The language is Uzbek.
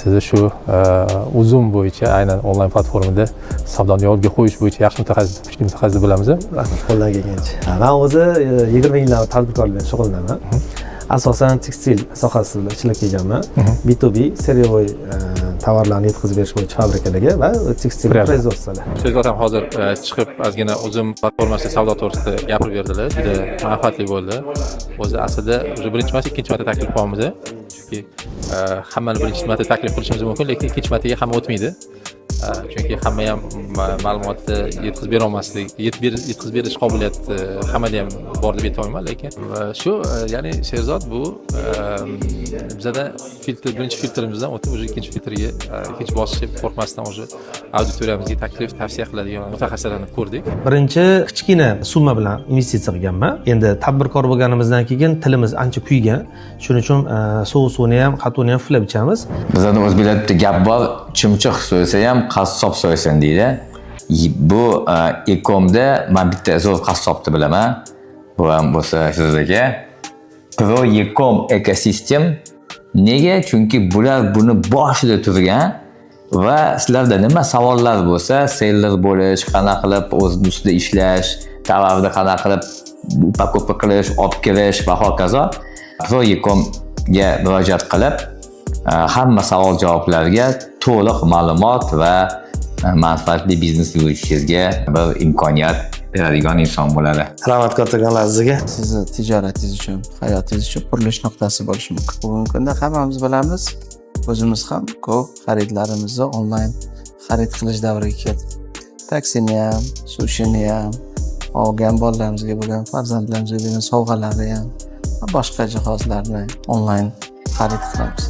Sizni shu uzum bo'yicha aynan onlayn platformada savdoni yo'lga qo'yish bo'yicha yaxshi mutaxassis, kuchli mutaxassis bo'lamiz. Rahmat, qo'ldan kelgancha. Men o'zi 20 yildan tadbirkorlik bilan shug'ullanaman. Asosan tekstil sohasida ishlab kelganman. B2B seryovoy tovarlarni yetkazib berish bo'yicha fabrikalarga va tekstil производствоlar. Sherzod ham hozir chiqib ozgina uzum platformasida savdo to'g'risida gapirib berdilar. Juda manfaatli bo'ldi. O'zi aslida birinchi emas, ikkinchi marta taklif qilyapmiz. Chunki hammani birinchi marta taklif qilishimiz mumkin, lekin ikkinchi martaga hamma o'tmaydi. Chunki hamma ham ma'lumotni yetkazib bera olmaslik, yetkazib berish qobiliyati hammada ham bor deb aytolmayman, lekin shu ya'ni Sherzod bu bizada filtr, birinchi filtrimizdan o'tib o'sha ikkinchi filtrga, ikkinchi bosqichga qo'rqmasdan o'sha auditoriyamizga taklif, tavsiya qiladigan mutaxassislarni ko'rdik. Birinchi kichkina summa bilan investitsiya qilganman. Endi tadbirkor bo'lganimizdan keyin tilimiz ancha kuygan. Shuning uchun sovuq suvni ham, qatuvni ham filab ichamiz. Bizda o'zbeklarda bitta gap bor, chumchuq so'ysa ham qassob so'ysin deydi. Bu ekomda men bitta zo'r qassobni bilaman. Bu ham bo'lsa Sherzod aka. Pro Ekom ekosistem. Nega? Chunki bular buni boshida turgan va sizlarda nima savollar bo'lsa, seller bo'lish, qanaqa qilib o'z ustida ishlash, tovarni qanaqa qilib upakovka qilish, olib kirish va hokazo. Pro Ekomga murojaat qilib, hamma savol-javoblarga to'liq ma'lumot va manfaatli biznes yurishingizga bir imkoniyat beradigan inson bo'ladi. Rahmat kattakon sizga. Sizni tijoratingiz uchun, hayotingiz uchun qurilish nuqtasi bo'lishi mumkin. Bugungi kunda hammamiz bilamiz, o'zimiz ham ko'p xaridlarimizni onlayn xarid qilish davriga keldik. Taksini ham, sushini ham, olgan bolalarimizga bo'lgan, farzandlarimizga bo'lgan sovg'alarni ham, boshqa jihozlarni onlayn xarid qilamiz.